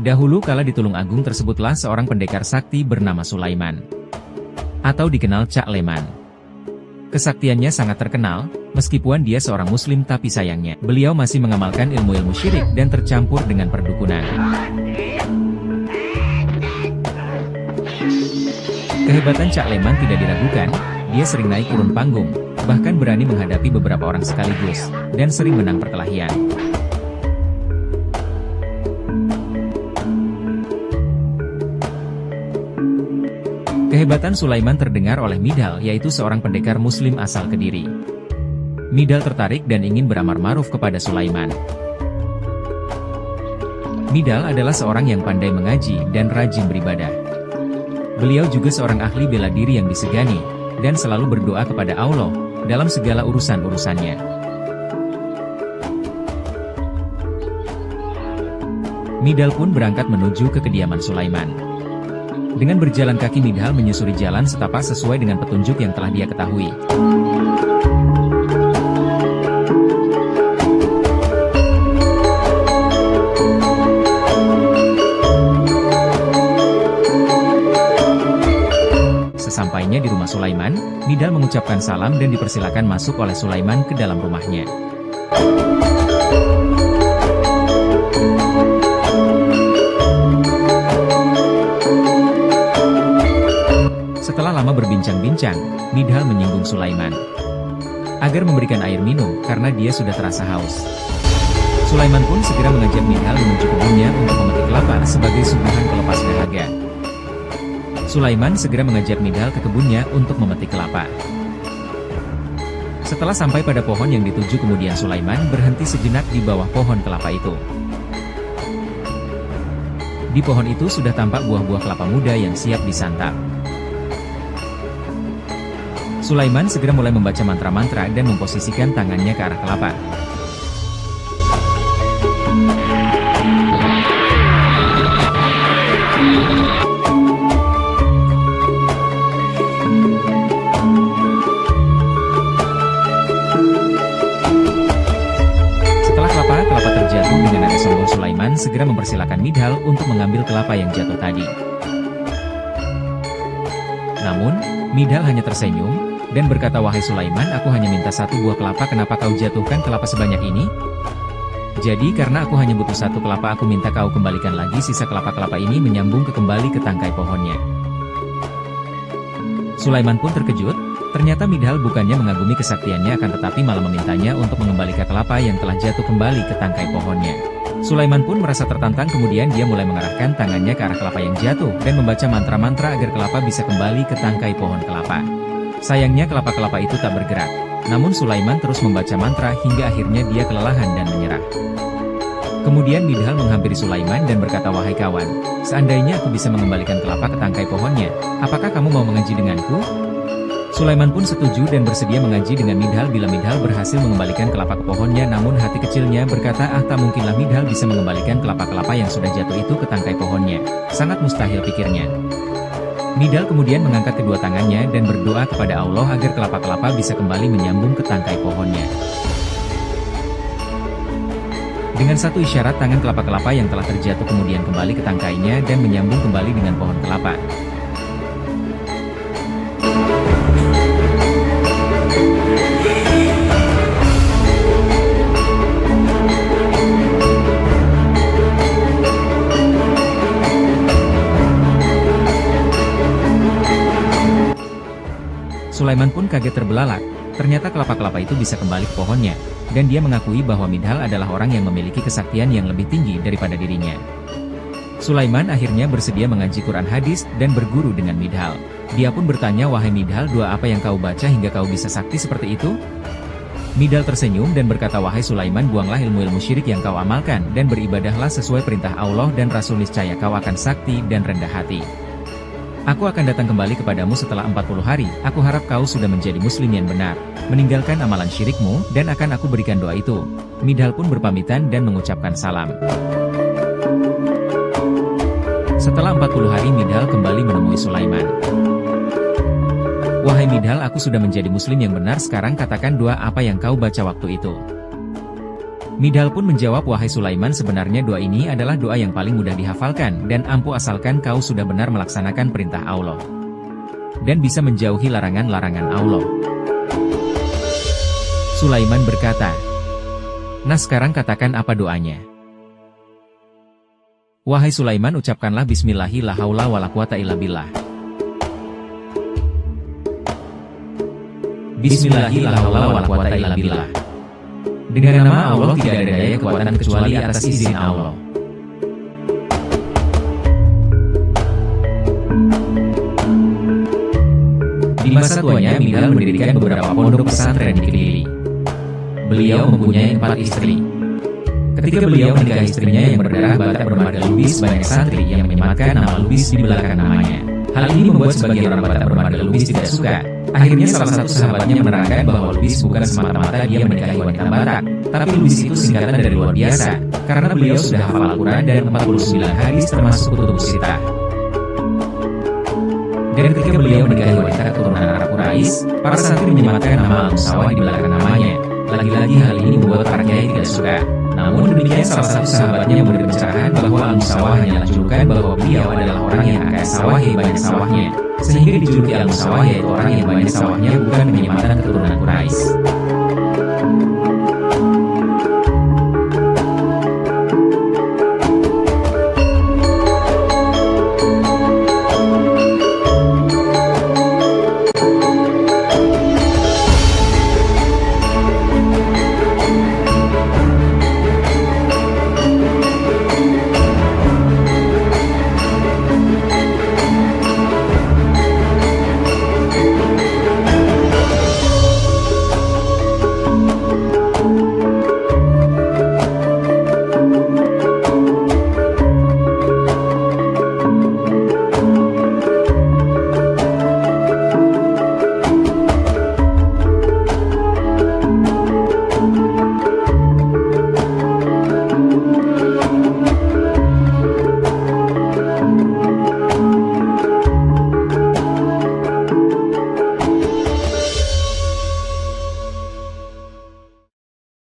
Dahulu kala di Tulungagung tersebutlah seorang pendekar sakti bernama Sulaiman, atau dikenal Cak Leman. Kesaktiannya sangat terkenal, meskipun dia seorang muslim tapi sayangnya, beliau masih mengamalkan ilmu-ilmu syirik dan tercampur dengan perdukunan. Kehebatan Cak Leman tidak diragukan, dia sering naik turun panggung, bahkan berani menghadapi beberapa orang sekaligus, dan sering menang perkelahian. Kehebatan Sulaiman terdengar oleh Midhal, yaitu seorang pendekar muslim asal Kediri. Midhal tertarik dan ingin beramar ma'ruf kepada Sulaiman. Midhal adalah seorang yang pandai mengaji dan rajin beribadah. Beliau juga seorang ahli bela diri yang disegani, dan selalu berdoa kepada Allah dalam segala urusan-urusannya. Midhal pun berangkat menuju ke kediaman Sulaiman. Dengan berjalan kaki Midhal menyusuri jalan setapak sesuai dengan petunjuk yang telah dia ketahui. Sesampainya di rumah Sulaiman, Midhal mengucapkan salam dan dipersilakan masuk oleh Sulaiman ke dalam rumahnya. Setelah lama berbincang-bincang, Midhal menyinggung Sulaiman agar memberikan air minum karena dia sudah terasa haus. Sulaiman pun segera mengajak Midhal menuju kebunnya untuk memetik kelapa sebagai suguhan pelepas dahaga. Sulaiman segera mengajak Midhal ke kebunnya untuk memetik kelapa. Setelah sampai pada pohon yang dituju, kemudian Sulaiman berhenti sejenak di bawah pohon kelapa itu. Di pohon itu sudah tampak buah-buah kelapa muda yang siap disantap. Sulaiman segera mulai membaca mantra-mantra dan memposisikan tangannya ke arah kelapa. Setelah kelapa terjatuh dengan nada sombong, Sulaiman segera mempersilakan Midhal untuk mengambil kelapa yang jatuh tadi. Namun, Midhal hanya tersenyum dan berkata, "Wahai Sulaiman, aku hanya minta satu buah kelapa, kenapa kau jatuhkan kelapa sebanyak ini? Jadi karena aku hanya butuh satu kelapa, aku minta kau kembalikan lagi sisa kelapa-kelapa ini menyambung kembali ke tangkai pohonnya." Sulaiman pun terkejut, ternyata Midhal bukannya mengagumi kesaktiannya, akan tetapi malah memintanya untuk mengembalikan kelapa yang telah jatuh kembali ke tangkai pohonnya. Sulaiman pun merasa tertantang, kemudian dia mulai mengarahkan tangannya ke arah kelapa yang jatuh dan membaca mantra-mantra agar kelapa bisa kembali ke tangkai pohon kelapa. Sayangnya kelapa-kelapa itu tak bergerak. Namun Sulaiman terus membaca mantra hingga akhirnya dia kelelahan dan menyerah. Kemudian Midhal menghampiri Sulaiman dan berkata, "Wahai kawan, seandainya aku bisa mengembalikan kelapa ke tangkai pohonnya, apakah kamu mau mengaji denganku?" Sulaiman pun setuju dan bersedia mengaji dengan Midhal bila Midhal berhasil mengembalikan kelapa ke pohonnya. Namun hati kecilnya berkata, tak mungkinlah Midhal bisa mengembalikan kelapa-kelapa yang sudah jatuh itu ke tangkai pohonnya. Sangat mustahil, pikirnya. Midhal kemudian mengangkat kedua tangannya dan berdoa kepada Allah agar kelapa-kelapa bisa kembali menyambung ke tangkai pohonnya. Dengan satu isyarat, tangan kelapa-kelapa yang telah terjatuh kemudian kembali ke tangkainya dan menyambung kembali dengan pohon kelapa. Sulaiman pun kaget terbelalak, ternyata kelapa-kelapa itu bisa kembali ke pohonnya, dan dia mengakui bahwa Midhal adalah orang yang memiliki kesaktian yang lebih tinggi daripada dirinya. Sulaiman akhirnya bersedia mengaji Quran hadis dan berguru dengan Midhal. Dia pun bertanya, "Wahai Midhal, doa apa yang kau baca hingga kau bisa sakti seperti itu?" Midhal tersenyum dan berkata, "Wahai Sulaiman, buanglah ilmu-ilmu syirik yang kau amalkan, dan beribadahlah sesuai perintah Allah dan Rasul, niscaya kau akan sakti dan rendah hati. Aku akan datang kembali kepadamu setelah 40 hari, aku harap kau sudah menjadi muslim yang benar, meninggalkan amalan syirikmu, dan akan aku berikan doa itu." Midhal pun berpamitan dan mengucapkan salam. Setelah 40 hari Midhal kembali menemui Sulaiman. "Wahai Midhal, aku sudah menjadi muslim yang benar, sekarang katakan doa apa yang kau baca waktu itu." Midhal pun menjawab, wahai Sulaiman, sebenarnya doa ini adalah doa yang paling mudah dihafalkan dan ampuh asalkan kau sudah benar melaksanakan perintah Allah dan bisa menjauhi larangan-larangan Allah. Sulaiman berkata, nah sekarang katakan apa doanya. Wahai Sulaiman, ucapkanlah Bismillahi la haula wa la quwata illa billah. Bismillahi la haula wa la quwata illa billah. Dengan nama Allah tidak ada daya kekuatan kecuali atas izin Allah. Di masa tuanya, Midhal mendirikan beberapa pondok pesantren di Kediri. Beliau mempunyai 4 istri. Ketika beliau menikahi istrinya yang berdarah Batak bernama Lubis, banyak santri yang menyematkan nama Lubis di belakang namanya. Hal ini membuat sebagian orang Batak bernama Lubis tidak suka. Akhirnya salah satu sahabatnya menerangkan bahwa Lubis bukan semata-mata dia menikahi wanita Batak, tapi Lubis itu singkatan dari luar biasa, karena beliau sudah hafal Al-Quran dan 49 hadis termasuk Kutubus Sittah. Dan ketika beliau menikahi wanita keturunan Arab Quraisy, para santri menyematkan nama Al-Musawah di belakang namanya. Lagi-lagi hal ini membuat para kiai tidak suka. Namun demikian, salah satu sahabatnya memberi pencerahan bahwa Al-Musawah hanyalah julukan bahwa beliau adalah orang yang akan sawahi banyak sawahnya, sehingga dijuluki Al-Musawah, yaitu orang yang banyak sawahnya, bukan penyematan keturunan Quraisy.